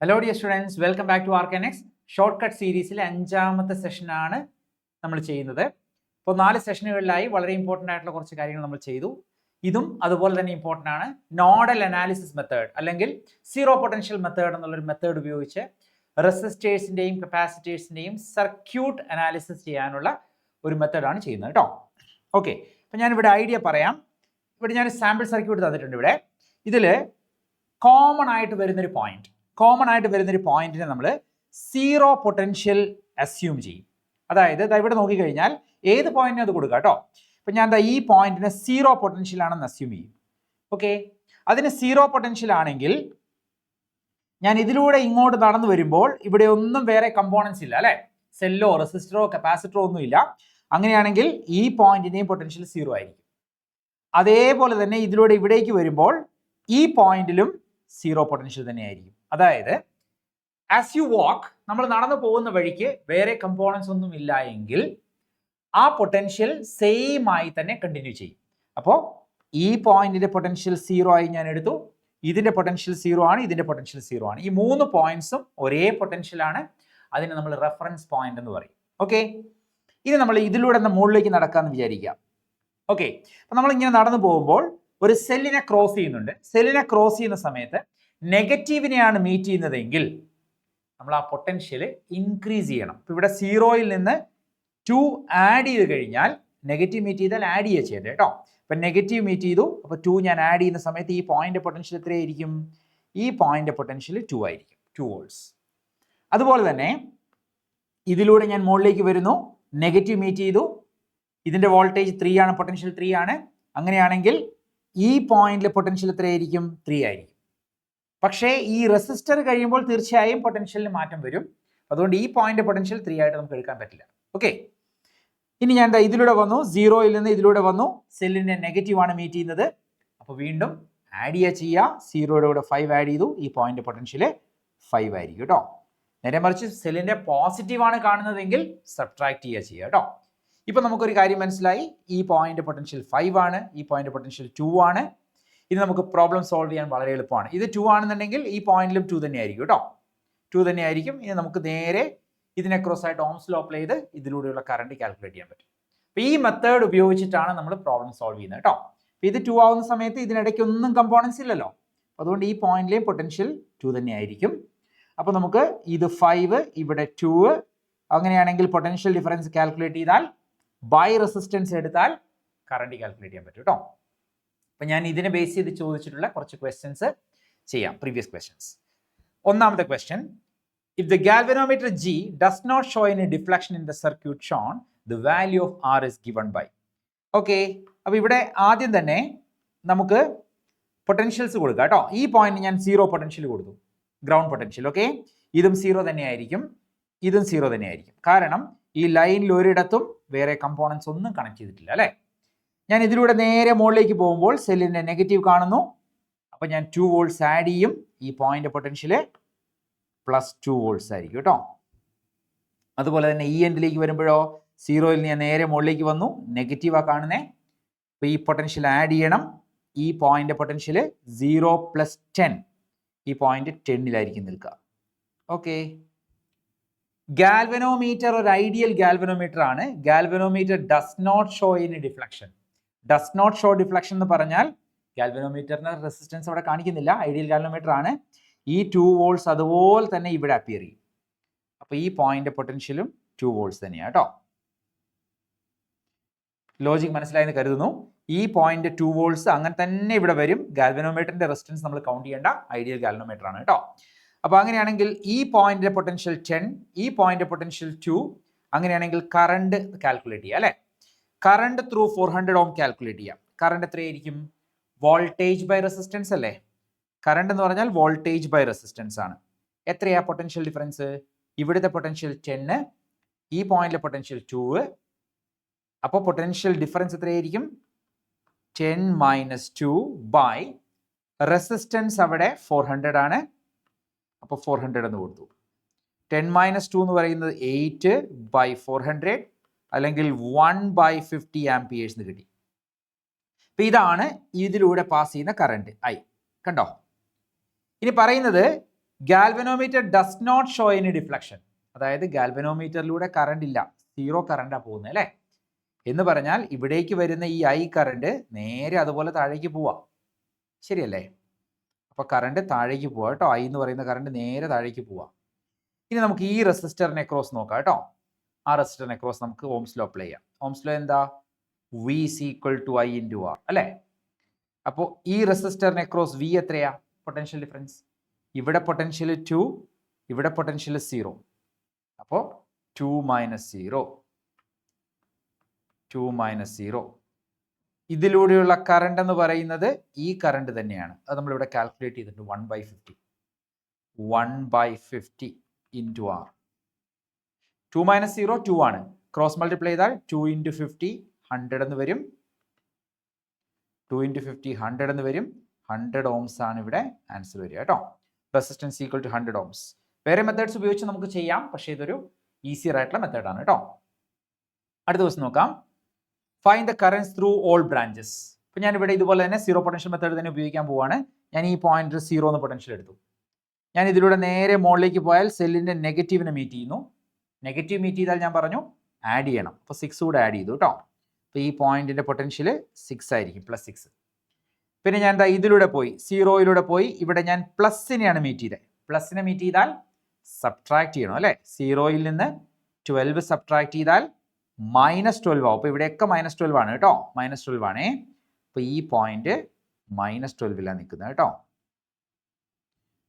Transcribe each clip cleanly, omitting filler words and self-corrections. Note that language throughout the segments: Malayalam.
Hello dear students, welcome back to Arcanex. Short cut സീരീസിലെ 5ാമത്തെ സെഷനാണ് നമ്മൾ ചെയ്യുന്നത്. ഇപ്പോൾ 4 സെഷനുകളിലായി വളരെ ഇമ്പോർട്ടൻ്റ് ആയിട്ടുള്ള കുറച്ച് കാര്യങ്ങൾ നമ്മൾ ചെയ്തു. ഇതും അതുപോലെ തന്നെ ഇമ്പോർട്ടൻ്റ് ആണ്. നോഡൽ അനാലിസിസ് മെത്തേഡ് അല്ലെങ്കിൽ സീറോ പൊട്ടൻഷ്യൽ മെത്തേഡ് എന്നുള്ളൊരു മെത്തേഡ് ഉപയോഗിച്ച് റെസിസ്റ്റേഴ്സിൻ്റെയും കപ്പാസിറ്റേഴ്സിൻ്റെയും സർക്യൂട്ട് അനാലിസിസ് ചെയ്യാനുള്ള ഒരു മെത്തേഡാണ് ചെയ്യുന്നത് കേട്ടോ. ഓക്കെ, അപ്പോൾ ഞാനിവിടെ ഐഡിയ പറയാം. ഇവിടെ ഞാൻ സാമ്പിൾ സർക്യൂട്ട് തന്നിട്ടുണ്ട്. ഇവിടെ ഇതിൽ കോമൺ ആയിട്ട് വരുന്നൊരു പോയിന്റിനെ നമ്മൾ സീറോ പൊട്ടൻഷ്യൽ അസ്യൂം ചെയ്യും. അതായത് ഇവിടെ നോക്കിക്കഴിഞ്ഞാൽ ഏത് പോയിന്റിനും അത് കൊടുക്കുക കേട്ടോ. ഇപ്പം ഞാൻ ഈ പോയിന്റിന് സീറോ പൊട്ടൻഷ്യൽ ആണെന്ന് അസ്യൂം ചെയ്യും. ഓക്കെ, അതിന് സീറോ പൊട്ടൻഷ്യൽ ആണെങ്കിൽ ഞാൻ ഇതിലൂടെ ഇങ്ങോട്ട് നടന്നു വരുമ്പോൾ ഇവിടെ ഒന്നും വേറെ കമ്പോണൻസ് ഇല്ല അല്ലേ, സെല്ലോ റെസിസ്റ്ററോ കപ്പാസിറ്ററോ ഒന്നും ഇല്ല. അങ്ങനെയാണെങ്കിൽ ഈ പോയിന്റിന്റെയും പൊട്ടൻഷ്യൽ സീറോ ആയിരിക്കും. അതേപോലെ തന്നെ ഇതിലൂടെ ഇവിടേക്ക് വരുമ്പോൾ ഈ പോയിന്റിലും സീറോ പൊട്ടൻഷ്യൽ തന്നെയായിരിക്കും. അതായത് ആസ് യു വാക്ക്, നമ്മൾ നടന്നു പോകുന്ന വഴിക്ക് വേറെ കമ്പോണൻസ് ഒന്നും ഇല്ല എങ്കിൽ ആ പൊട്ടൻഷ്യൽ സെയിം ആയി തന്നെ കണ്ടിന്യൂ ചെയ്യും. അപ്പോൾ ഈ പോയിന്റിന്റെ പൊട്ടൻഷ്യൽ സീറോ ആയി ഞാൻ എടുത്തു, ഇതിന്റെ പൊട്ടൻഷ്യൽ സീറോ ആണ്, ഇതിന്റെ പൊട്ടൻഷ്യൽ സീറോ ആണ്. ഈ 3 പോയിന്റ്സും ഒരേ പൊട്ടൻഷ്യൽ ആണ്. അതിനെ നമ്മൾ റെഫറൻസ് പോയിന്റ് എന്ന് പറയും. ഓക്കെ, ഇനി നമ്മൾ ഇതിലൂടെ മുകളിലേക്ക് നടക്കാമെന്ന് വിചാരിക്കാം. ഓക്കെ, അപ്പം നമ്മൾ ഇങ്ങനെ നടന്നു പോകുമ്പോൾ ഒരു സെല്ലിനെ ക്രോസ് ചെയ്യുന്നുണ്ട്. സെല്ലിനെ ക്രോസ് ചെയ്യുന്ന സമയത്ത് നെഗറ്റീവിനെയാണ് മീറ്റ് ചെയ്യുന്നതെങ്കിൽ നമ്മൾ ആ പൊട്ടൻഷ്യൽ ഇൻക്രീസ് ചെയ്യണം. ഇപ്പം ഇവിടെ സീറോയിൽ നിന്ന് 2 ആഡ് ചെയ്ത് കഴിഞ്ഞാൽ നെഗറ്റീവ് മീറ്റ് ചെയ്താൽ ആഡ് ചെയ്യുക ചെയ്യേണ്ടത് കേട്ടോ. ഇപ്പം നെഗറ്റീവ് മീറ്റ് ചെയ്തു, അപ്പോൾ 2 ഞാൻ ആഡ് ചെയ്യുന്ന സമയത്ത് ഈ പോയിന്റ് പൊട്ടൻഷ്യൽ എത്രയായിരിക്കും? ഈ പോയിന്റ് പൊട്ടൻഷ്യൽ 2 ആയിരിക്കും, 2 വോൾട്ട്സ്. അതുപോലെ തന്നെ ഇതിലൂടെ ഞാൻ മുകളിലേക്ക് വരുന്നു, നെഗറ്റീവ് മീറ്റ് ചെയ്തു, ഇതിന്റെ വോൾട്ടേജ് 3 ആണ്, പൊട്ടൻഷ്യൽ 3 ആണ്. അങ്ങനെയാണെങ്കിൽ ഈ പോയിന്റിലെ പൊട്ടൻഷ്യൽ എത്രയായിരിക്കും? 3 ആയിരിക്കും. പക്ഷേ ഈ റെസിസ്റ്റർ കഴിയുമ്പോൾ തീർച്ചയായും പൊട്ടൻഷ്യലിന് മാറ്റം വരും. അതുകൊണ്ട് ഈ പോയിന്റ് പൊട്ടൻഷ്യൽ 3 ആയിട്ട് നമുക്ക് എടുക്കാൻ പറ്റില്ല. ഓക്കെ, ഇനി ഞാൻ ഇതിലൂടെ വന്നു, സീറോയിൽ നിന്ന് ഇതിലൂടെ വന്നു, സെല്ലിന്റെ നെഗറ്റീവ് ആണ് മീറ്റ് ചെയ്യുന്നത്. അപ്പോൾ വീണ്ടും ആഡ് ചെയ്യുക, സീറോയുടെ കൂടെ 5 ആഡ് ചെയ്തു, ഈ പോയിന്റ് പൊട്ടൻഷ്യൽ 5 ആയിരിക്കും കേട്ടോ. നേരെ മറിച്ച് സെല്ലിന്റെ പോസിറ്റീവ് ആണ് കാണുന്നതെങ്കിൽ സബ്ട്രാക്ട് ചെയ്യുക കേട്ടോ. ഇപ്പം നമുക്കൊരു കാര്യം മനസ്സിലായി, ഈ പോയിന്റ് പൊട്ടൻഷ്യൽ 5 ആണ്, ഈ പോയിന്റ് പൊട്ടൻഷ്യൽ 2 ആണ്. ഇത് നമുക്ക് പ്രോബ്ലം സോൾവ് ചെയ്യാൻ വളരെ എളുപ്പമാണ്. ഇത് 2 ആണെന്നുണ്ടെങ്കിൽ ഈ പോയിന്റിലും 2 തന്നെയായിരിക്കും കേട്ടോ, 2 തന്നെയായിരിക്കും. ഇനി നമുക്ക് നേരെ ഇതിനെ ക്രോസ് ആയിട്ട് ഓംസ് ലോ അപ്ലൈ ചെയ്ത് ഇതിലൂടെയുള്ള കറണ്ട് കാൽക്കുലേറ്റ് ചെയ്യാൻ പറ്റും. അപ്പോൾ ഈ മെത്തേഡ് ഉപയോഗിച്ചിട്ടാണ് നമ്മൾ പ്രോബ്ലം സോൾവ് ചെയ്യുന്നത് കേട്ടോ. അപ്പോൾ ഇത് 2 ആവുന്ന സമയത്ത് ഇതിനിടയ്ക്ക് ഒന്നും കമ്പോണൻസ് ഇല്ലല്ലോ, അതുകൊണ്ട് ഈ പോയിന്റിലെയും പൊട്ടൻഷ്യൽ 2 തന്നെയായിരിക്കും. അപ്പോൾ നമുക്ക് ഇത് 5 ഇവിടെ 2, അങ്ങനെയാണെങ്കിൽ പൊട്ടൻഷ്യൽ ഡിഫറൻസ് കാൽക്കുലേറ്റ് ചെയ്താൽ ബൈ റെസിസ്റ്റൻസ് എടുത്താൽ കറണ്ട് കാൽക്കുലേറ്റ് ചെയ്യാൻ പറ്റും കേട്ടോ. അപ്പം ഞാൻ ഇതിനെ ബേസ് ചെയ്ത് ചോദിച്ചിട്ടുള്ള കുറച്ച് ക്വസ്റ്റ്യൻസ് ചെയ്യാം, പ്രീവിയസ് ക്വസ്റ്റ്യൻസ്. ഒന്നാമത്തെ question, if the galvanometer G does not show any deflection in the circuit shown, the value of R is given by. Okay, അപ്പോൾ ഇവിടെ ആദ്യം തന്നെ നമുക്ക് പൊട്ടൻഷ്യൽസ് കൊടുക്കാം കേട്ടോ. ഈ പോയിന്റ് ഞാൻ സീറോ പൊട്ടൻഷ്യൽ കൊടുത്തു, ഗ്രൗണ്ട് പൊട്ടൻഷ്യൽ. ഓക്കെ, ഇതും സീറോ തന്നെയായിരിക്കും, ഇതും സീറോ തന്നെയായിരിക്കും. കാരണം ഈ ലൈനിൽ ഒരിടത്തും വേറെ കമ്പോണൻസ് ഒന്നും കണക്ട് ചെയ്തിട്ടില്ല അല്ലേ. ഞാൻ ഇതിലൂടെ നേരെ മുകളിലേക്ക് പോകുമ്പോൾ സെല്ലിന്റെ നെഗറ്റീവ് കാണുന്നു, അപ്പോൾ ഞാൻ 2 വോൾട്ട്സ് ആഡ് ചെയ്യും, ഈ പോയിന്റ് പൊട്ടൻഷ്യൽ +2 വോൾട്ട്സ് ആയിരിക്കും കേട്ടോ. അതുപോലെ തന്നെ ഈ എൻഡിലേക്ക് വരുമ്പോഴോ സീറോയിൽ ഞാൻ നേരെ മുകളിലേക്ക് വന്നു, നെഗറ്റീവാ കാണുന്നേ, അപ്പോൾ ഈ പൊട്ടൻഷ്യൽ ആഡ് ചെയ്യണം. ഈ പോയിന്റ് പൊട്ടൻഷ്യൽ 0 + 10, ഈ പോയിന്റ് 10-ലായിരിക്കും നിൽക്കുക. ഓക്കെ, ഗാൽവനോമീറ്റർ ഒരു ഐഡിയൽ ഗാൽവനോമീറ്റർ ആണ്. Galvanometer does not show any deflection. Does not show deflection എന്ന് പറഞ്ഞാൽ ഗാൽവനോമീറ്ററിന് റെസിസ്റ്റൻസ് അവിടെ കാണിക്കുന്നില്ല, ഐഡിയൽ ഗാൽവനോമീറ്റർ ആണ്. ഈ 2 വോൾട്ട്സ് അതുപോലെ തന്നെ ഇവിടെ അപ്പിയർ ചെയ്യും. അപ്പോൾ ഈ പോയിന്റ് പൊട്ടൻഷ്യലും 2 വോൾട്ട്സ് തന്നെയാണ് കേട്ടോ. ലോജിക് മനസ്സിലായെന്ന് കരുതുന്നു. ഈ പോയിന്റ് 2 വോൾട്ട്സ് അങ്ങനെ തന്നെ ഇവിടെ വരും. ഗാൽവനോമീറ്ററിന്റെ റെസിസ്റ്റൻസ് നമ്മൾ കൗണ്ട് ചെയ്യേണ്ട, ഐഡിയൽ ഗാൽവനോമീറ്റർ ആണ് കേട്ടോ. അപ്പോൾ അങ്ങനെയാണെങ്കിൽ ഈ പോയിന്റിന്റെ പൊട്ടൻഷ്യൽ 10, ഈ പോയിന്റ് പൊട്ടൻഷ്യൽ 2, അങ്ങനെയാണെങ്കിൽ കറണ്ട് കാൽക്കുലേറ്റ് ചെയ്യാം അല്ലേ. കറണ്ട് ത്രൂ 400 ഓം കാൽക്കുലേറ്റ് ചെയ്യാം. കറണ്ട് എത്രയായിരിക്കും? വോൾട്ടേജ് ബൈ റെസിസ്റ്റൻസ് അല്ലേ. കറണ്ട് എന്ന് പറഞ്ഞാൽ വോൾട്ടേജ് ബൈ റെസിസ്റ്റൻസ് ആണ്. എത്രയാ പൊട്ടൻഷ്യൽ ഡിഫറൻസ്? ഇവിടുത്തെ പൊട്ടൻഷ്യൽ 10, ഈ പോയിന്റിലെ പൊട്ടൻഷ്യൽ 2, അപ്പോൾ പൊട്ടൻഷ്യൽ ഡിഫറൻസ് എത്രയായിരിക്കും? 10 - 2 ബൈ റെസിസ്റ്റൻസ് അവിടെ 400 ആണ്, അപ്പോൾ 400 എന്ന് കൊടുത്തു. 10 - 2 എന്ന് പറയുന്നത് 8 ബൈ 400, അല്ലെങ്കിൽ 1/50 ആംപിയേഴ്സ് എന്ന് കിട്ടി. അപ്പോൾ ഇതാണ് ഇതിലൂടെ പാസ് ചെയ്യുന്ന കറണ്ട് I. കണ്ടോ? ഇനി പറയുന്നത് galvanometer does not show any deflection. അതായത് ഗാൽവനോമീറ്ററിലൂടെ കറണ്ട് ഇല്ല, 0 കറണ്ടാണ് പോകുന്നത് അല്ലേ. എന്ന് പറഞ്ഞാൽ ഇവിടേക്ക് വരുന്ന ഈ I കറണ്ട് നേരെ അതുപോലെ താഴേക്ക് പോവാം, ശരിയല്ലേ. അപ്പോൾ കറണ്ട് താഴേക്ക് പോവാം കേട്ടോ. I എന്ന് പറയുന്ന കറണ്ട് നേരെ താഴേക്ക് പോവാം. ഇനി നമുക്ക് ഈ റെസിസ്റ്ററിനെ ക്രോസ് നോക്കാം കേട്ടോ. ആ റെസിസ്റ്ററിനെ ക്രോസ് നമുക്ക് ഓംസ് ലോ അപ്ലൈ ചെയ്യാം. ഓംസ് ലോ എന്താ? V is equal to I into R അല്ലേ. അപ്പോൾ ഈ റെസിസ്റ്ററിനെ ക്രോസ് V എത്രയാ പൊട്ടൻഷ്യൽ ഡിഫറൻസ്? ഇവിടെ പൊട്ടൻഷ്യൽ 2, ഇവിടെ പൊട്ടൻഷ്യൽ 0. അപ്പോൾ 2 മൈനസ് 0, 2 മൈനസ് 0. ഇതിലൂടെയുള്ള കറണ്ട് എന്ന് പറയുന്നത് ഈ കറണ്ട് തന്നെയാണ്. അത് നമ്മളിവിടെ കാൽക്കുലേറ്റ് ചെയ്തിട്ടുണ്ട്. 1/50 1/50 ഇൻറ്റു R. 2 മൈനസ് 0 2 ആണ്. ക്രോസ് മൾട്ടിപ്ലൈ ചെയ്താൽ 2 ഇൻറ്റു 50 100 എന്ന് വരും. 2 ഇൻറ്റു 50 100 എന്ന് വരും. 100 ഓംസ് ആണ് ഇവിടെ ആൻസർ വരിക കേട്ടോ. Resistance equal to 100 ohms. വേറെ മെത്തേഡ്സ് ഉപയോഗിച്ച് നമുക്ക് ചെയ്യാം, പക്ഷേ ഇതൊരു ഈസിയർ ആയിട്ടുള്ള മെത്തേഡാണ് കേട്ടോ. അടുത്ത ദിവസം നോക്കാം. Find the currents through all branches. അപ്പോൾ ഞാനിവിടെ ഇതുപോലെ തന്നെ സീറോ പൊട്ടൻഷ്യൽ മെത്തേഡ് തന്നെ ഉപയോഗിക്കാൻ പോവാണ്. ഞാൻ ഈ പോയിന്റ് 0 എന്ന് പൊട്ടൻഷ്യൽ എടുത്തു. ഞാൻ ഇതിലൂടെ നേരെ മുകളിലേക്ക് പോയാൽ സെല്ലിൻ്റെ നെഗറ്റീവിനെ മീറ്റ് ചെയ്യുന്നു. നെഗറ്റീവ് മീറ്റ് ചെയ്താൽ ഞാൻ പറഞ്ഞു ആഡ് ചെയ്യണം. അപ്പോൾ 6 കൂടെ ആഡ് ചെയ്തു കേട്ടോ. അപ്പോൾ ഈ പോയിന്റിൻ്റെ പൊട്ടൻഷ്യൽ 6 ആയിരിക്കും, +6. പിന്നെ ഞാൻ എന്താ ഇതിലൂടെ പോയി 0യിലൂടെ പോയി ഇവിടെ ഞാൻ പ്ലസിനെയാണ് മീറ്റ് ചെയ്തത്. പ്ലസിനെ മീറ്റ് ചെയ്താൽ സബ്ട്രാക്ട് ചെയ്യണം അല്ലേ. 0യിൽ നിന്ന് 12 സബ്ട്രാക്ട് ചെയ്താൽ -12 ആവും. അപ്പോൾ ഇവിടെയൊക്കെ -12 ആണ് കേട്ടോ. -12 ആണേ. അപ്പോൾ ഈ പോയിന്റ് -12ലാണ് നിൽക്കുന്നത് കേട്ടോ.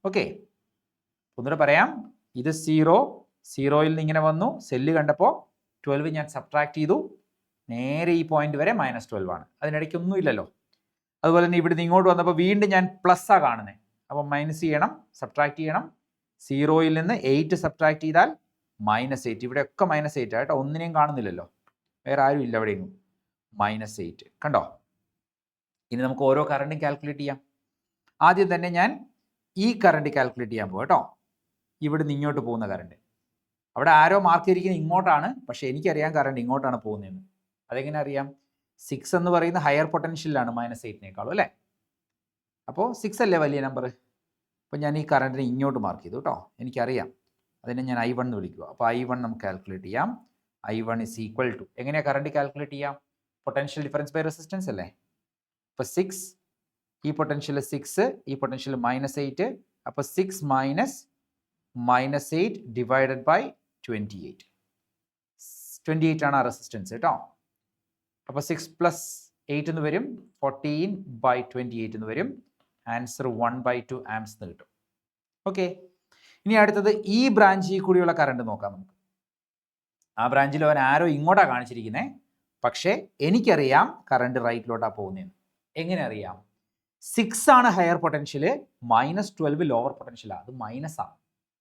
ഓക്കെ, ഒന്നുകൂടെ പറയാം. ഇത് 0യിൽ നിന്ന് ഇങ്ങനെ വന്നു, സെല്ല് കണ്ടപ്പോൾ 12 ഞാൻ സബ്ട്രാക്ട് ചെയ്തു. നേരെ ഈ പോയിന്റ് വരെ -12 ആണ്. അതിനിടയ്ക്ക് ഒന്നുമില്ലല്ലോ. അതുപോലെ തന്നെ ഇവിടെ നിന്ന് ഇങ്ങോട്ട് വന്നപ്പോൾ വീണ്ടും ഞാൻ പ്ലസ്സാണ് കാണുന്നത്. അപ്പോൾ മൈനസ് ചെയ്യണം, സബ്ട്രാക്ട് ചെയ്യണം. 0യിൽ നിന്ന് 8 സബ്ട്രാക്ട് ചെയ്താൽ -8. ഇവിടെയൊക്കെ -8 കേട്ടോ. ഒന്നിനെയും കാണുന്നില്ലല്ലോ, വേറെ ആരും ഇല്ല എവിടെയെങ്കിലും. -8 കണ്ടോ. ഇനി നമുക്ക് ഓരോ കറണ്ടും കാൽക്കുലേറ്റ് ചെയ്യാം. ആദ്യം തന്നെ ഞാൻ ഈ കറണ്ട് കാൽക്കുലേറ്റ് ചെയ്യാൻ പോകും കേട്ടോ. ഇവിടെ നിന്ന് ഇങ്ങോട്ട് പോകുന്ന കറണ്ട്, അവിടെ ആരോ മാർക്ക് ചെയ്തിരിക്കുന്നത് ഇങ്ങോട്ടാണ്, പക്ഷേ എനിക്കറിയാം കറണ്ട് ഇങ്ങോട്ടാണ് പോകുന്നതെന്ന്. അതെങ്ങനെ അറിയാം? 6 എന്ന് പറയുന്ന ഹയർ പൊട്ടൻഷ്യലാണ് -8നേക്കാളും അല്ലേ. അപ്പോൾ 6 അല്ലേ വലിയ നമ്പർ. അപ്പോൾ ഞാൻ ഈ കറണ്ടിനെ ഇങ്ങോട്ട് മാർക്ക് ചെയ്തു കേട്ടോ. എനിക്കറിയാം, അതിനെ ഞാൻ I1 എന്ന് വിളിക്കുക. അപ്പോൾ I1 നമുക്ക് കാൽക്കുലേറ്റ് ചെയ്യാം. I1 ഇസ് ഈക്വൽ ടു, എങ്ങനെയാണ് കറണ്ട് കാൽക്കുലേറ്റ് ചെയ്യാം? പൊട്ടൻഷ്യൽ ഡിഫറൻസ് ബൈ റെസിസ്റ്റൻസ് അല്ലേ. അപ്പോൾ 6, ഈ പൊട്ടൻഷ്യൽ 6, ഈ പൊട്ടൻഷ്യൽ -8. അപ്പോൾ 6 മൈനസ് -8 ഡിവൈഡഡ് ബൈ 28. 28 ആണ് ആ റെസിസ്റ്റൻസ് കേട്ടോ. അപ്പോൾ 6 + 8 എന്ന് വരും, 14/28 എന്ന് വരും. ആൻസർ 1/2 ആംസ് എന്ന് കിട്ടും. ഓക്കെ, ഇനി അടുത്തത് ഈ ബ്രാഞ്ചിൽ കൂടിയുള്ള കറണ്ട് നോക്കാം നമുക്ക്. ആ ബ്രാഞ്ചിൽ അവൻ ആരോ ഇങ്ങോട്ടാണ് കാണിച്ചിരിക്കുന്നത്, പക്ഷേ എനിക്കറിയാം കറണ്ട് റൈറ്റിലോട്ടാണ് പോകുന്നതെന്ന്. എങ്ങനെ അറിയാം? 6 ആണ് ഹയർ പൊട്ടൻഷ്യൽ, -12 ലോവർ പൊട്ടൻഷ്യലാണ്. അത് മൈനസാണ്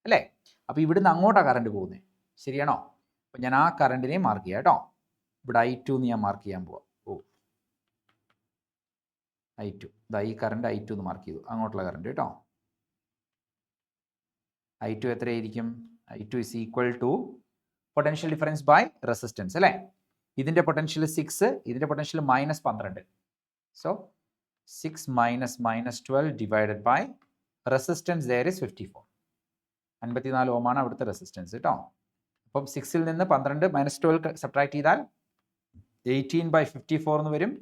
അല്ലേ. അപ്പോൾ ഇവിടുന്ന് അങ്ങോട്ടാണ് കറണ്ട് പോകുന്നത്, ശരിയാണോ? അപ്പോൾ ഞാൻ ആ കറണ്ടിനെ മാർക്ക് ചെയ്യാം കേട്ടോ. ഇവിടെ I2 എന്ന് ഞാൻ മാർക്ക് ചെയ്യാൻ പോവാം. I2, ഇതാ ഈ കറണ്ട് I2 എന്ന് മാർക്ക് ചെയ്തു, അങ്ങോട്ടുള്ള കറണ്ട് കേട്ടോ. I2 എത്രയായിരിക്കും? I2 is equal to potential difference by resistance അല്ലേ. ഇതിൻ്റെ പൊട്ടൻഷ്യൽ 6, ഇതിൻ്റെ potential -12. So 6 minus -12 divided by resistance there is 54. 54 ഓമാണ് അവിടുത്തെ റെസിസ്റ്റൻസ് കേട്ടോ. അപ്പം 6ൽ നിന്ന് 12 -12 സബ്ട്രാക്ട് ചെയ്താൽ 18/54 എന്ന് വരും.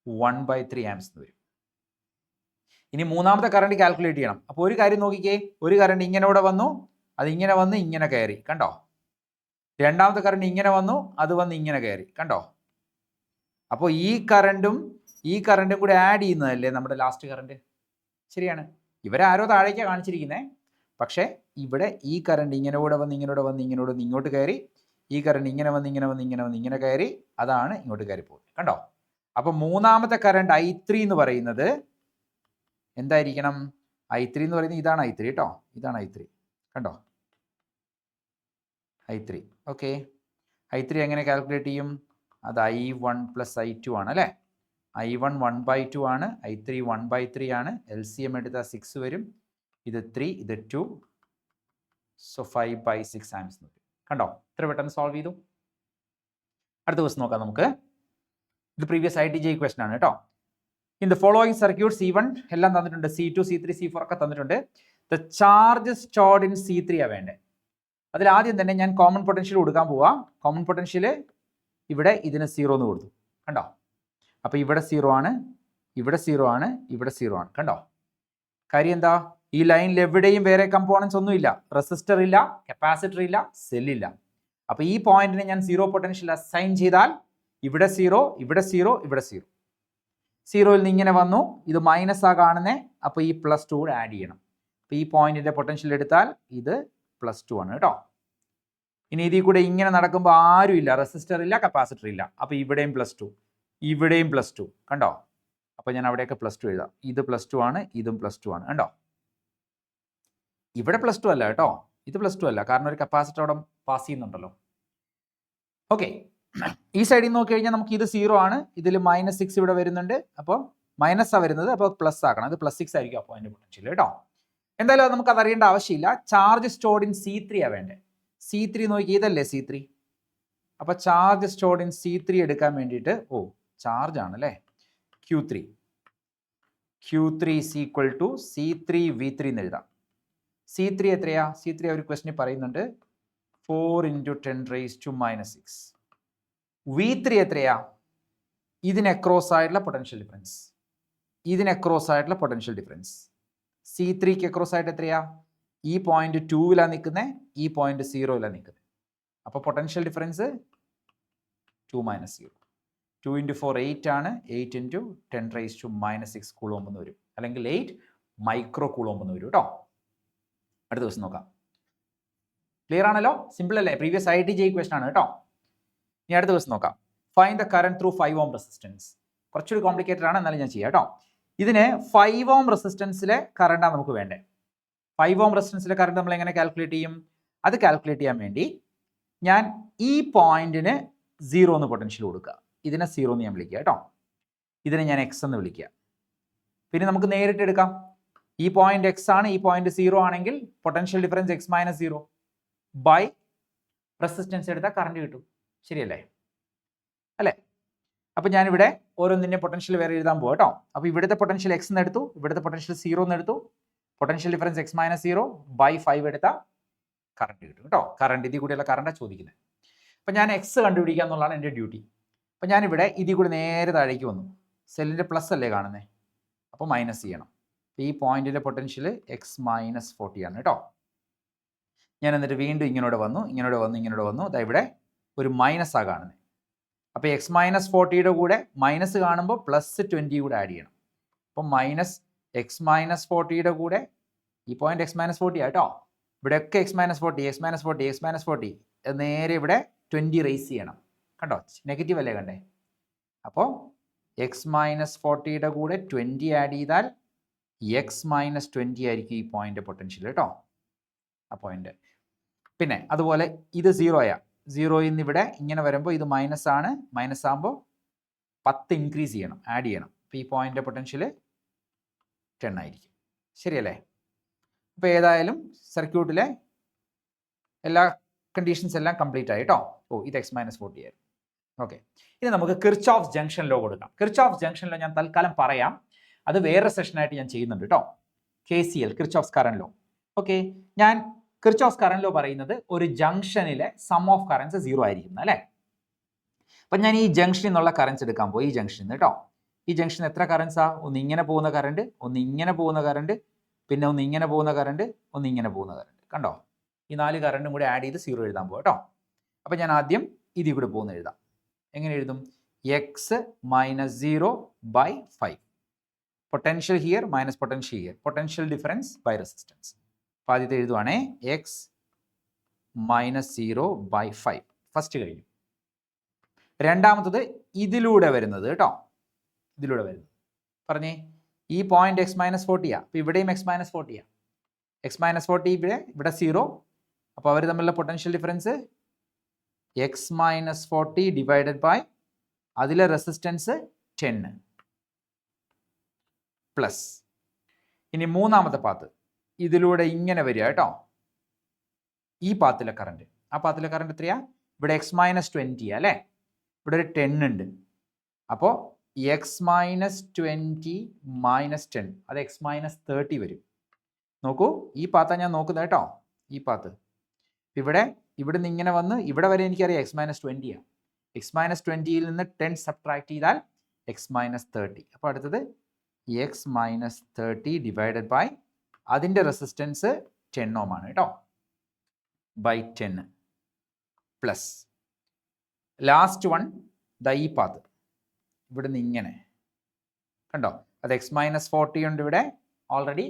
1/3 ആംസ് എന്ന് വരും. ഇനി മൂന്നാമത്തെ കറണ്ട് കാൽക്കുലേറ്റ് ചെയ്യണം. അപ്പോൾ ഒരു കാര്യം നോക്കിക്കേ, ഒരു കറണ്ട് ഇങ്ങനെ ഇവിടെ വന്നു, അത് ഇങ്ങനെ വന്ന് ഇങ്ങനെ കയറി, കണ്ടോ. രണ്ടാമത്തെ കറണ്ട് ഇങ്ങനെ വന്നു, അത് വന്ന് ഇങ്ങനെ കയറി, കണ്ടോ. അപ്പോൾ ഈ കറണ്ടും കൂടെ ആഡ് ചെയ്യുന്നതല്ലേ നമ്മുടെ ലാസ്റ്റ് കറണ്ട്. ശരിയാണ്, ഇവരാരോ താഴേക്കാണ് കാണിച്ചിരിക്കുന്നത്, പക്ഷേ ഇവിടെ ഈ കറണ്ട് ഇങ്ങനെ കൂടെ വന്ന് ഇങ്ങോട്ട് കയറി, ഈ കറണ്ട് ഇങ്ങനെ വന്ന് ഇങ്ങനെ കയറി, അതാണ് ഇങ്ങോട്ട് കയറി പോകുന്നത്, കണ്ടോ. അപ്പോൾ മൂന്നാമത്തെ കറണ്ട് I3 എന്ന് പറയുന്നത് എന്തായിരിക്കണം? I3 എന്ന് പറയുന്നത് ഇതാണ് I3 കേട്ടോ, ഇതാണ് I3, കണ്ടോ. I3 okay. I3 എങ്ങനെ കാൽക്കുലേറ്റ് ചെയ്യും? അത് I1 + I2 ആണ് അല്ലേ. I1 1/2 ആണ്, I3 1/3 ആണ്. LCM എടുത്താൽ 6 വരും. ഇത് 3, ഇത് 2. സോ 5/6 ആംസ് എന്ന് വരും, കണ്ടോ. ഇത്ര പെട്ടെന്ന് സോൾവ് ചെയ്തു. അടുത്ത ക്വസ്റ്റ്യൻ നോക്കാം നമുക്ക്. ഇത് പ്രീവിയസ് ITJ ക്വസ്റ്റ്യൻ ആണ് കേട്ടോ. In the following circuit C1 എല്ലാം തന്നിട്ടുണ്ട്, C2 C3 C4 ഒക്കെ തന്നിട്ടുണ്ട്. The charge stored in C3 ആ വേണ്ടേ. അതിൽ ആദ്യം തന്നെ ഞാൻ കോമൺ പൊട്ടൻഷ്യൽ കൊടുക്കാൻ പോവാം. കോമൺ പൊട്ടൻഷ്യൽ ഇവിടെ ഇതിന് 0 എന്ന് കൊടുത്തു, കണ്ടോ. അപ്പോൾ ഇവിടെ 0 ആണ്, ഇവിടെ 0 ആണ്, ഇവിടെ 0 ആണ്, കണ്ടോ. കാര്യം എന്താ, ഈ ലൈനിൽ എവിടെയും വേറെ കമ്പോണൻസ് ഒന്നുമില്ല. റെസിസ്റ്റർ ഇല്ല, കപ്പാസിറ്റർ ഇല്ല, സെല്ലില്ല. അപ്പോൾ ഈ പോയിന്റിന് ഞാൻ 0 പൊട്ടൻഷ്യൽ അസൈൻ ചെയ്താൽ ഇവിടെ 0, ഇവിടെ 0, ഇവിടെ 0. 0യിൽ നിന്ന് ഇങ്ങനെ വന്നു, ഇത് മൈനസ് ആ കാണുന്നേ. അപ്പോൾ ഈ +2 കൂടെ ആഡ് ചെയ്യണം. അപ്പോൾ ഈ പോയിന്റിന്റെ പൊട്ടൻഷ്യൽ എടുത്താൽ ഇത് +2 ആണ് കേട്ടോ. ഇനി ഇതിൽ കൂടെ ഇങ്ങനെ നടക്കുമ്പോൾ ആരും ഇല്ല, റെസിസ്റ്റർ ഇല്ല, കപ്പാസിറ്റർ ഇല്ല. അപ്പോൾ ഇവിടെയും +2, ഇവിടെയും +2, കണ്ടോ. അപ്പോൾ ഞാൻ അവിടെയൊക്കെ +2 എഴുതാം. ഇത് +2 ആണ്, ഇതും +2 ആണ്, കണ്ടോ. ഇവിടെ +2 അല്ല കേട്ടോ, ഇത് +2 അല്ല, കാരണം ഒരു കപ്പാസിറ്റർ അവിടെ പാസ് ചെയ്യുന്നുണ്ടല്ലോ. ഓക്കെ, ഈ സൈഡിൽ നോക്കി കഴിഞ്ഞാൽ നമുക്ക് ഇത് 0 ആണ്, ഇതിൽ -6 ഇവിടെ വരുന്നുണ്ട്. അപ്പോൾ മൈനസാണ് വരുന്നത്, അപ്പോൾ പ്ലസ് ആക്കണം. അത് +6 ആയിരിക്കും അപ്പോൾ അതിൻ്റെ പൊട്ടൻഷ്യൽ കേട്ടോ. എന്തായാലും അത് നമുക്ക് അതറിയേണ്ട ആവശ്യമില്ല. ചാർജ് സ്റ്റോർഡ് ഇൻ C3 ആ വേണ്ടേ. C3 നോക്കി, ഇതല്ലേ C3. അപ്പോൾ ചാർജ് സ്റ്റോർഡ് ഇൻ C3 എടുക്കാൻ വേണ്ടിയിട്ട്, ചാർജ് ആണല്ലേ, Q3 is equal to C3V3 എന്ന് എഴുതാം. C3 എത്രയാ? C3 ഒരു ക്വസ്റ്റ്യൻ പറയുന്നുണ്ട്, 4 × 10⁻⁻⁶. V3 എത്രയാ? ഇതിന് അക്രോസ് ആയിട്ടുള്ള പൊട്ടൻഷ്യൽ ഡിഫറൻസ്, ഇതിന് അക്രോസ് ആയിട്ടുള്ള പൊട്ടൻഷ്യൽ ഡിഫറൻസ്. C3ക്ക് അക്രോസ് ആയിട്ട് എത്രയാ? ഈ പോയിന്റ് 2ലാണ് നിൽക്കുന്നത്, ഈ പോയിന്റ് 0ലാണ് നിൽക്കുന്നത്. അപ്പോൾ പൊട്ടൻഷ്യൽ ഡിഫറൻസ് 2 - 0. 2 × 4 8 ആണ്, 8 × 10⁻⁻⁶ കൂളോം എന്ന് വരും, അല്ലെങ്കിൽ 8 മൈക്രോ കൂളോം എന്ന് വരും കേട്ടോ. അടുത്ത ദിവസം നോക്കാം. ക്ലിയർ ആണല്ലോ, സിമ്പിൾ അല്ലേ, പ്രീവിയസ് IIT JEE ക്വസ്റ്റൻ ആണ് കേട്ടോ. ഇനി അടുത്ത ദിവസം നോക്കാം. Find the current through 5 ohm resistance. കുറച്ചൊരു കോംപ്ലിക്കേറ്റഡ് ആണ്, എന്നാലും ഞാൻ ചെയ്യാം കേട്ടോ. ഇതിന് 5 ഓം റെസിസ്റ്റൻസിലെ കറണ്ടാണ് നമുക്ക് വേണ്ടത്. 5 ഓം റെസിസ്റ്റൻസിലെ കറണ്ട് നമ്മൾ എങ്ങനെ കാൽക്കുലേറ്റ് ചെയ്യും? അത് കാൽക്കുലേറ്റ് ചെയ്യാൻ വേണ്ടി ഞാൻ ഈ പോയിന്റിന് 0 എന്ന് പൊട്ടൻഷ്യൽ കൊടുക്കുക. ഇതിനെ 0 എന്ന് ഞാൻ വിളിക്കുക കേട്ടോ. ഇതിനെ ഞാൻ X എന്ന് വിളിക്കുക. പിന്നെ നമുക്ക് നേരിട്ട് എടുക്കാം. ഈ പോയിന്റ് X ആണ്, ഈ പോയിന്റ് 0 ആണെങ്കിൽ potential difference X - 0 by resistance എടുത്താൽ കറണ്ട് കിട്ടും. ശരിയല്ലേ അല്ലേ? അപ്പോൾ ഞാനിവിടെ ഓരോന്നിൻ്റെ പൊട്ടൻഷ്യൽ വേറെ എഴുതാൻ പോകും കേട്ടോ. അപ്പോൾ ഇവിടുത്തെ പൊട്ടൻഷ്യൽ X എന്ന് എടുത്തു, ഇവിടുത്തെ പൊട്ടൻഷ്യൽ 0 എന്ന് എടുത്തു. പൊട്ടൻഷ്യൽ ഡിഫറൻസ് X - 0 ബൈ 5 എടുത്താൽ കറണ്ട് കിട്ടും കേട്ടോ. കറണ്ട്, ഇതിൽ കൂടെയുള്ള കറണ്ടാണ് ചോദിക്കുന്നത്. അപ്പോൾ ഞാൻ X കണ്ടുപിടിക്കുക എന്നുള്ളതാണ് എൻ്റെ ഡ്യൂട്ടി. അപ്പോൾ ഞാനിവിടെ ഇതിൽ കൂടെ നേരെ താഴേക്ക് വന്നു. സെല്ലിൻ്റെ പ്ലസ് അല്ലേ കാണുന്നത്, അപ്പോൾ മൈനസ് ചെയ്യണം. അപ്പോൾ ഈ പോയിന്റിലെ പൊട്ടൻഷ്യൽ X - 40 ആണ് കേട്ടോ. ഞാൻ എന്നിട്ട് വീണ്ടും ഇങ്ങോട്ട് വന്നു, ഇങ്ങോട്ട് വന്നു. അതായത് ഇവിടെ ഒരു മൈനസാണ് കാണുന്നത്. അപ്പോൾ X - 40യുടെ കൂടെ മൈനസ് കാണുമ്പോൾ +20 കൂടെ ആഡ് ചെയ്യണം. അപ്പോൾ -X - 40യുടെ കൂടെ ഈ പോയിന്റ് X - 40 കേട്ടോ. ഇവിടെയൊക്കെ X - 40 നേരെ ഇവിടെ 20 റേസ് ചെയ്യണം. കണ്ടോ, നെഗറ്റീവ് അല്ലേ കണ്ടേ. അപ്പോൾ X - 40യുടെ കൂടെ 20 ആഡ് ചെയ്താൽ X - 20 ആയിരിക്കും ഈ പോയിന്റ് പൊട്ടൻഷ്യൽ കേട്ടോ, ആ പോയിന്റ്. പിന്നെ അതുപോലെ ഇത് 0 ആയ 0യിൽ നിന്ന് ഇവിടെ ഇങ്ങനെ വരുമ്പോൾ ഇത് മൈനസ് ആണ്, മൈനസ് ആകുമ്പോൾ 10 ഇൻക്രീസ് ചെയ്യണം, ആഡ് ചെയ്യണം. അപ്പോൾ ഈ പോയിന്റ് പൊട്ടൻഷ്യൽ 10 ആയിരിക്കും. ശരിയല്ലേ? അപ്പോൾ ഏതായാലും സർക്യൂട്ടിലെ എല്ലാ കണ്ടീഷൻസ് എല്ലാം കംപ്ലീറ്റ് ആയി കേട്ടോ. ഇത് X - 40 ആയിരുന്നു. ഓക്കെ, ഇനി നമുക്ക് കിർച്ചോഫ്സ് ജംഗ്ഷൻ ലോ കൊടുക്കാം. കിർച്ചോഫ്സ് ജംഗ്ഷൻ ലോ ഞാൻ തൽക്കാലം പറയാം, അത് വേറെ സെഷനായിട്ട് ഞാൻ ചെയ്യുന്നുണ്ട് കേട്ടോ. KCL, Kirchhoff's current law. Okay, ഞാൻ കിർച്ചോഫ്സ് കറന്റ് ലോ പറയുന്നത് ഒരു ജംഗ്ഷനിലെ സം ഓഫ് കറൻസ് 0 ആയിരിക്കും അല്ലേ. അപ്പം ഞാൻ ഈ ജംഗ്ഷനിൽ നിന്നുള്ള കറൻസ് എടുക്കാൻ പോയി, ഈ ജംഗ്ഷനിൽ നിന്ന് കേട്ടോ. ഈ ജംഗ്ഷൻ എത്ര കറൻസാ? ഒന്ന് ഇങ്ങനെ പോകുന്ന കറണ്ട്, ഒന്ന് ഇങ്ങനെ പോകുന്ന കറണ്ട്, പിന്നെ ഒന്ന് ഇങ്ങനെ പോകുന്ന കറണ്ട്, ഒന്ന് ഇങ്ങനെ പോകുന്ന കറണ്ട്. കണ്ടോ, ഈ 4 കറണ്ടും കൂടി ആഡ് ചെയ്ത് 0 എഴുതാൻ പോകും കേട്ടോ. അപ്പം ഞാൻ ആദ്യം ഇതിൽ കൂടെ പോകുന്ന എഴുതാം. എങ്ങനെ എഴുതും? X - 0 by 5. Potential here minus potential here, potential difference by resistance. അപ്പോൾ ആദ്യത്തെ എഴുതുവാണേ X - 0 ബൈ 5. ഫസ്റ്റ് കഴിഞ്ഞു. രണ്ടാമത്തത് ഇതിലൂടെ വരുന്നത് കേട്ടോ, ഇതിലൂടെ വരുന്നത് പറഞ്ഞേ. ഈ പോയിന്റ് X - 40 അപ്പോൾ ഇവിടെയും X - 40 X - 40 ഇവിടെ 0. അപ്പോൾ അവർ തമ്മിലുള്ള potential difference X - 40 divided by അതിലെ റെസിസ്റ്റൻസ് 10 പ്ലസ്. ഇനി മൂന്നാമത്തെ പാത്ത് ഇതിലൂടെ ഇങ്ങനെ വരിക കേട്ടോ. ഈ പാത്തിലെ കറണ്ട്, ആ പാത്തിലെ കറണ്ട് എത്രയാ? ഇവിടെ X - 20 അല്ലേ, ഇവിടെ ഒരു 10 ഉണ്ട്. അപ്പോൾ X - 20 - 10 അത് X - 30 വരും. നോക്കൂ, ഈ പാത്താണ് ഞാൻ നോക്കുന്നത് കേട്ടോ, ഈ പാത്ത്. ഇവിടെ നിന്ന് ഇങ്ങനെ വന്ന് ഇവിടെ വരെ എനിക്കറിയാം x-20 ആണ്. x-20യിൽ നിന്ന് 10 സബ്ട്രാക്ട് ചെയ്താൽ x-30. അപ്പോൾ അടുത്തത് x-30 ഡിവൈഡഡ് ബൈ അതിൻ്റെ റെസിസ്റ്റൻസ് 10 ഓം ആണ് കേട്ടോ, ബൈ 10 പ്ലസ് ലാസ്റ്റ് വൺ ദാ ഈ പാത്ത് ഇവിടുന്ന് ഇങ്ങനെ കണ്ടോ, അത് x-40 ഉണ്ട് ഇവിടെ ഓൾറെഡി.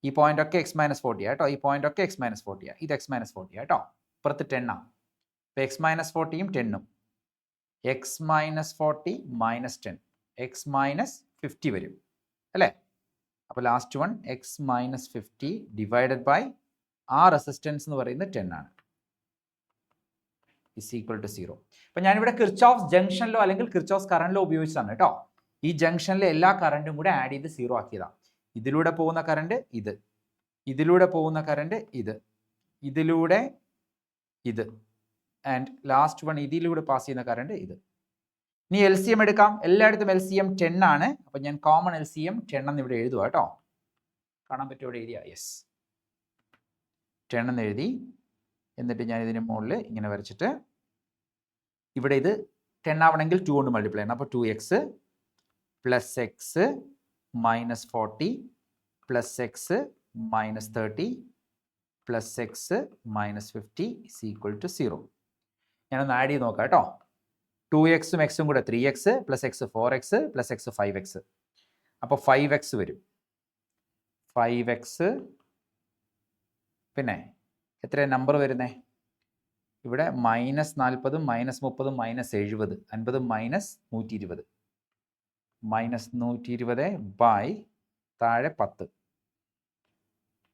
ഈ പോയിന്റ് ഒക്കെ x-40 കേട്ടോ, ഈ പോയിന്റ് ഒക്കെ x-40, ഇത് x-40 കേട്ടോ, പുറത്ത് 10 ആണ്. അപ്പോൾ x-40യും 10ഉം x-40 മൈനസ് 10 x-50 വരും അല്ലേ. അപ്പോൾ last one x-50 divided by ആ റെസിസ്റ്റൻസ് എന്ന് പറയുന്നത് 10 ആണ്, ഇസ് ഈക്വൽ ടു 0. അപ്പം ഞാനിവിടെ കിർച്ചോഫ്സ് ജംഗ്ഷൻ ലോ അല്ലെങ്കിൽ കിർച്ചോഫ്സ് കറണ്ട് ലോ ഉപയോഗിച്ചതാണ് കേട്ടോ. ഈ ജംഗ്ഷനിലെ എല്ലാ കറണ്ടും കൂടെ ആഡ് ചെയ്ത് 0 ആക്കിയതാണ്. ഇതിലൂടെ പോകുന്ന കറണ്ട് ഇത്, ഇതിലൂടെ പോകുന്ന കറണ്ട് ഇത്, ഇതിലൂടെ ഇത്, ആൻഡ് ലാസ്റ്റ് വൺ ഇതിലൂടെ പാസ് ചെയ്യുന്ന കറണ്ട് ഇത്. ഇനി LCM എടുക്കാം. എല്ലായിടത്തും LCM 10 ആണ്. അപ്പം ഞാൻ കോമൺ LCM 10 എന്ന് ഇവിടെ എഴുതുക കേട്ടോ. കാണാൻ പറ്റും ഇവിടെ എഴുതിയ, യെസ് 10 എന്ന് എഴുതി. എന്നിട്ട് ഞാൻ ഇതിന് മുകളിൽ ഇങ്ങനെ വരച്ചിട്ട് ഇവിടെ ഇത് 10 ആവണമെങ്കിൽ 2 കൊണ്ട് മൾട്ടിപ്ലൈ ചെയ്യണം. അപ്പോൾ 2x plus x minus 40 plus x minus 30 plus x minus 50 is equal to 0. ഞാനൊന്ന് ആഡ് ചെയ്ത് നോക്കാം കേട്ടോ. 2xും എക്സും കൂടെ 3x plus X 4x plus X 5x. അപ്പോൾ 5x വരും. 5x പിന്നെ എത്ര നമ്പർ വരുന്നേ ഇവിടെ -40 -30 -70 50 -120 -120 ബൈ താഴെ 10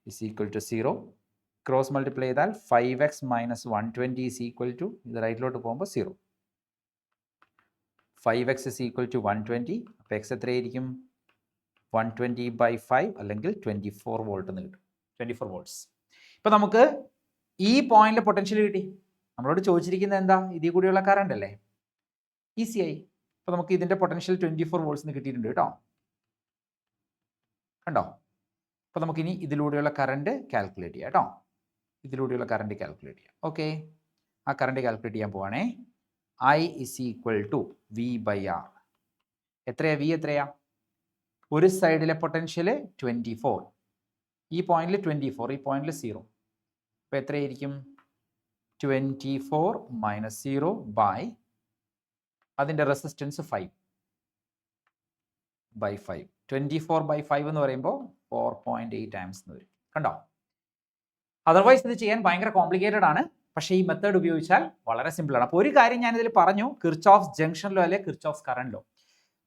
is equal to 0. Cross multiply ചെയ്താൽ 5x minus 120 is equal to, ഇത് റൈറ്റിലോട്ട് പോകുമ്പോൾ 0. 5x is equal to 120. അപ്പോൾ എക്സ് എത്രയായിരിക്കും 120/5 അല്ലെങ്കിൽ 24 വോൾട്ട് എന്ന് കിട്ടും, 24 വോൾട്ട്സ്. ഇപ്പോൾ നമുക്ക് ഈ പോയിന്റിലെ പൊട്ടൻഷ്യൽ കിട്ടി. നമ്മളോട് ചോദിച്ചിരിക്കുന്നത് എന്താ, ഇതിൽ കൂടിയുള്ള കറണ്ട് അല്ലേ, ഈസിയായി. അപ്പോൾ നമുക്ക് ഇതിൻ്റെ പൊട്ടൻഷ്യൽ 24 വോൾട്ട്സ് എന്ന് കിട്ടിയിട്ടുണ്ട് കേട്ടോ, കണ്ടോ. അപ്പോൾ നമുക്കിനി ഇതിലൂടെയുള്ള കറണ്ട് കാൽക്കുലേറ്റ് ചെയ്യാം കേട്ടോ, ഇതിലൂടെയുള്ള കറണ്ട് കാൽക്കുലേറ്റ് ചെയ്യാം. ഓക്കെ, ആ കറണ്ട് കാൽക്കുലേറ്റ് ചെയ്യാൻ പോവാണേ. I is equal to V/R. എത്രയാ V, എത്രയാ? ഒരു സൈഡിലെ പൊട്ടൻഷ്യൽ 24, ഈ പോയിന്റിൽ 24, ഈ പോയിന്റിൽ 0. അപ്പോൾ എത്രയായിരിക്കും 24 മൈനസ് 0 ബൈ അതിൻ്റെ റെസിസ്റ്റൻസ് 5/5. 24/5 എന്ന് പറയുമ്പോൾ 4.8 ആംസ് എന്ന് വരും, കണ്ടോ. അതർവൈസ് ഇത് ചെയ്യാൻ ഭയങ്കര കോംപ്ലിക്കേറ്റഡ് ആണ്. പക്ഷേ ഈ മെത്തേഡ് ഉപയോഗിച്ചാൽ വളരെ സിമ്പിളാണ്. അപ്പോൾ ഒരു കാര്യം ഞാനിതിൽ പറഞ്ഞു, കിർച്ചോഫ്സ് ജംഗ്ഷൻ ലോ അല്ലെ Kirchhoff's current law.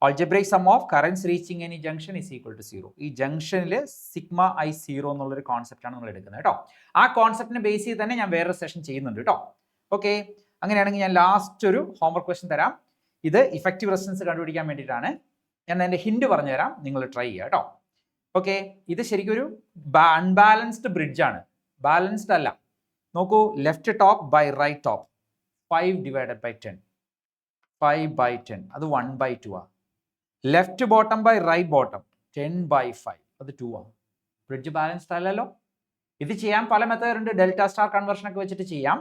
Algebraic sum of currents reaching any junction is equal to 0. ഈ ജംഗ്ഷനിൽ സിഗ്മ I 0 എന്നുള്ളൊരു കോൺസെപ്റ്റാണ് നമ്മൾ എടുക്കുന്നത് കേട്ടോ. ആ കോൺസെപ്റ്റിനെ ബേസ് ചെയ്ത് തന്നെ ഞാൻ വേറൊരു സെഷൻ ചെയ്യുന്നുണ്ട് കേട്ടോ. ഓക്കെ, അങ്ങനെയാണെങ്കിൽ ഞാൻ ലാസ്റ്റ് ഒരു ഹോംവർക്ക് ക്വസ്റ്റ്യൻ തരാം. ഇത് ഇഫക്റ്റീവ് റെസിസ്റ്റൻസ് കണ്ടുപിടിക്കാൻ വേണ്ടിയിട്ടാണ്. ഞാൻ അതിൻ്റെ ഹിന്റ് പറഞ്ഞു തരാം, നിങ്ങൾ ട്രൈ ചെയ്യുക കേട്ടോ. ഓക്കെ, ഇത് ശരിക്കും ഒരു അൺബാലൻസ്ഡ് ബ്രിഡ്ജ് ആണ്, ബാലൻസ്ഡ് അല്ല. നോക്കൂ, left top by right top 5/10, 5/10 അത് 1/2 ആ. Left bottom by right bottom 10/5 അത് 2 ആണ്. ബ്രിഡ്ജ് ബാലൻസ്ഡ് അല്ലല്ലോ. ഇത് ചെയ്യാൻ പല മെത്തേഡ് ഉണ്ട്, ഡെൽറ്റ സ്റ്റാർ കൺവേർഷൻ ഒക്കെ വെച്ചിട്ട് ചെയ്യാം.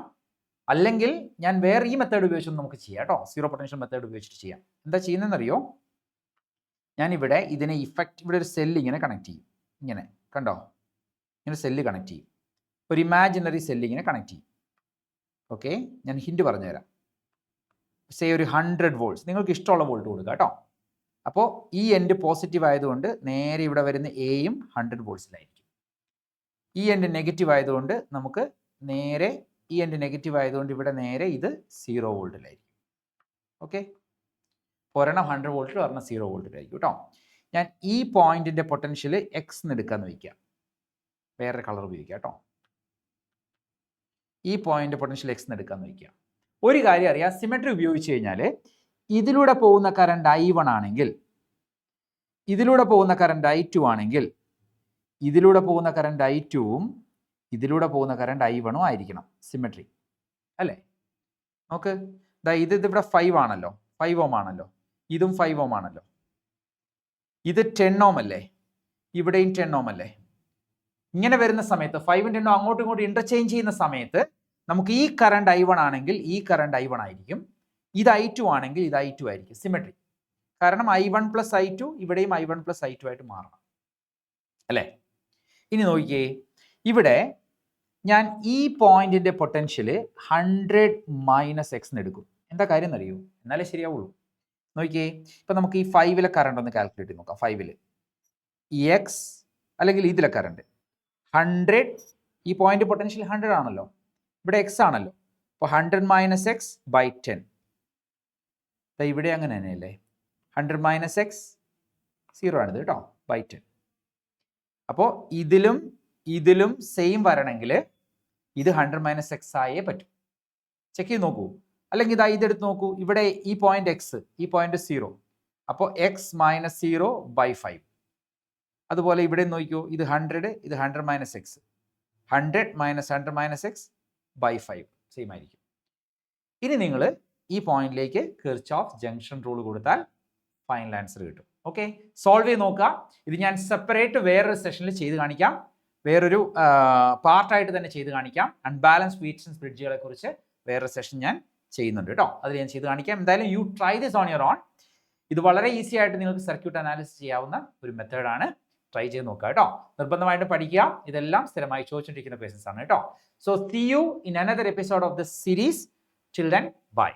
അല്ലെങ്കിൽ ഞാൻ വേറെ ഈ മെത്തേഡ് ഉപയോഗിച്ചും നമുക്ക് ചെയ്യാം കേട്ടോ, സീറോ പൊട്ടൻഷ്യൽ മെത്തേഡ് ഉപയോഗിച്ചിട്ട് ചെയ്യാം. എന്താ ചെയ്യുന്നതെന്നറിയോ, ഞാനിവിടെ ഇതിനെ ഇവിടെ ഒരു സെല്ല് ഇങ്ങനെ കണക്ട് ചെയ്യും, ഇങ്ങനെ കണ്ടോ, ഇങ്ങനെ സെല്ല് കണക്ട് ചെയ്യും, ഒരു ഇമാജിനറി സെല്ല് ഇങ്ങനെ കണക്ട് ചെയ്യും. ഓക്കെ, ഞാൻ ഹിന്റ് പറഞ്ഞുതരാം. സേ ഒരു 100 വോൾട്ട്സ്, നിങ്ങൾക്ക് ഇഷ്ടമുള്ള വോൾട്ട് കൊടുക്കുക കേട്ടോ. അപ്പോൾ ഈ എൻഡ് പോസിറ്റീവ് ആയതുകൊണ്ട് നേരെ ഇവിടെ വരുന്ന എയും 100 വോൾട്ട്സിലായിരിക്കും. ഈ എൻഡ് നെഗറ്റീവ് ആയതുകൊണ്ട് നമുക്ക് നേരെ ഈ എൻഡ് നെഗറ്റീവ് ആയതുകൊണ്ട് ഇവിടെ നേരെ ഇത് 0 വോൾട്ടിലായിരിക്കും. ഓക്കെ, ഒരെണ്ണം 100 വോൾട്ട് ഒരെണ്ണം 0 വോൾട്ടിലായിരിക്കും കേട്ടോ. ഞാൻ ഈ പോയിന്റിന്റെ പൊട്ടൻഷ്യൽ എക്സ് എന്ന് എടുക്കാമെന്ന് വയ്ക്കാം, വേറെ കളർ ഉപയോഗിക്കാം കേട്ടോ. ഈ പോയിന്റ് പൊട്ടൻഷ്യൽ എക്സ് എന്ന് എടുക്കാമെന്ന് വയ്ക്കാം. ഒരു കാര്യം അറിയാം, സിമെട്രി ഉപയോഗിച്ച് കഴിഞ്ഞാൽ ഇതിലൂടെ പോകുന്ന കറണ്ട് I1 ആണെങ്കിൽ, ഇതിലൂടെ പോകുന്ന കറണ്ട് I2 ആണെങ്കിൽ, ഇതിലൂടെ പോകുന്ന കറണ്ട് I2ഉം ഇതിലൂടെ പോകുന്ന കറണ്ട് I1ഉം ആയിരിക്കണം സിമെട്രി അല്ലേ. നോക്ക്, ഇത് ഇവിടെ 5 ആണല്ലോ, 5 ഓം ആണല്ലോ, ഇതും 5 ഓം ആണല്ലോ, ഇത് 10 ഓം അല്ലേ, ഇവിടെയും 10 ഓം അല്ലേ. ഇങ്ങനെ വരുന്ന സമയത്ത് 5 ന്റെ അങ്ങോട്ടും ഇങ്ങോട്ടും ഇന്റർചേഞ്ച് ചെയ്യുന്ന സമയത്ത് നമുക്ക് ഈ കറണ്ട് I1 ആണെങ്കിൽ ഈ കറണ്ട് I1 ആയിരിക്കും, ഇത് I2 ആണെങ്കിൽ ഇത് I2 ആയിരിക്കും. സിമെട്രി. കാരണം I1 പ്ലസ് I2 ഇവിടെയും I1 പ്ലസ് I2 ആയിട്ട് മാറണം അല്ലേ. ഇനി നോക്കിയേ, ഇവിടെ ഞാൻ ഈ പോയിന്റിന്റെ പൊട്ടൻഷ്യൽ 100 മൈനസ് എക്സ് എന്ന് എടുക്കും. എന്താ കാര്യം എന്നറിയൂ, എന്നാലേ ശരിയാവുള്ളൂ. നോക്കിയേ, ഇപ്പൊ നമുക്ക് ഈ 5-ലെ കറണ്ട് ഒന്ന് കാൽക്കുലേറ്റ് ചെയ്ത് നോക്കാം. 5-ൽ എക്സ് അല്ലെങ്കിൽ ഇതിലെ കറണ്ട് 100, ഈ പോയിന്റ് പൊട്ടൻഷ്യൽ 100 ആണല്ലോ, ഇവിടെ എക്സ് ആണല്ലോ. അപ്പോൾ 100 മൈനസ് എക്സ് ബൈ 10. ഇവിടെ അങ്ങനെ തന്നെയല്ലേ, 100 മൈനസ് എക്സ് 0 ആണിത് കേട്ടോ, ബൈ 10. അപ്പോൾ ഇതിലും സെയിം വരണമെങ്കിൽ ഇത് 100 മൈനസ് എക്സ് ആയേ പറ്റും. ചെക്ക് ചെയ്ത് നോക്കൂ. അല്ലെങ്കിൽ ഇതെടുത്ത് നോക്കൂ, ഇവിടെ ഈ പോയിന്റ് എക്സ്, ഈ പോയിന്റ് 0, അപ്പോൾ എക്സ് മൈനസ് 0 ബൈ 5. അതുപോലെ ഇവിടെ നോക്കിക്കോ, ഇത് 100, ഇത് 100 minus x, 100 minus 100 minus x by 5 same ആയിരിക്കും. ഇനി നിങ്ങൾ ഈ പോയിന്റിലേക്ക് കിർച്ചോഫ് ജംഗ്ഷൻ റൂൾ കൊടുത്താൽ ഫൈനൽ ആൻസർ കിട്ടും. ഓക്കെ, സോൾവ് ചെയ്ത് നോക്കുക. ഇത് ഞാൻ സെപ്പറേറ്റ് വേറൊരു സെഷനിൽ ചെയ്ത് കാണിക്കാം, വേറൊരു പാർട്ടായിട്ട് തന്നെ ചെയ്ത് കാണിക്കാം. അൺബാലൻസ് വെയ്റ്റ്സ് ആൻഡ് ബ്രിഡ്ജുകളെ കുറിച്ച് വേറൊരു സെഷൻ ഞാൻ ചെയ്യുന്നുണ്ട് കേട്ടോ, അതിൽ ഞാൻ ചെയ്ത് കാണിക്കാം. എന്തായാലും you try this on your own. ഇത് വളരെ ഈസി ആയിട്ട് നിങ്ങൾക്ക് സർക്യൂട്ട് അനാലിസിസ് ചെയ്യാവുന്ന ഒരു മെത്തേഡാണ്. ട്രൈ ചെയ്ത് നോക്കുക കേട്ടോ. നിർബന്ധമായിട്ട് പഠിക്കുക. ഇതെല്ലാം സ്ഥിരമായി ചോദിച്ചുകൊണ്ടിരിക്കുന്ന ക്വസ്റ്റ്യൻസ് ആണ് കേട്ടോ. So see you in another episode of this series. Till then by.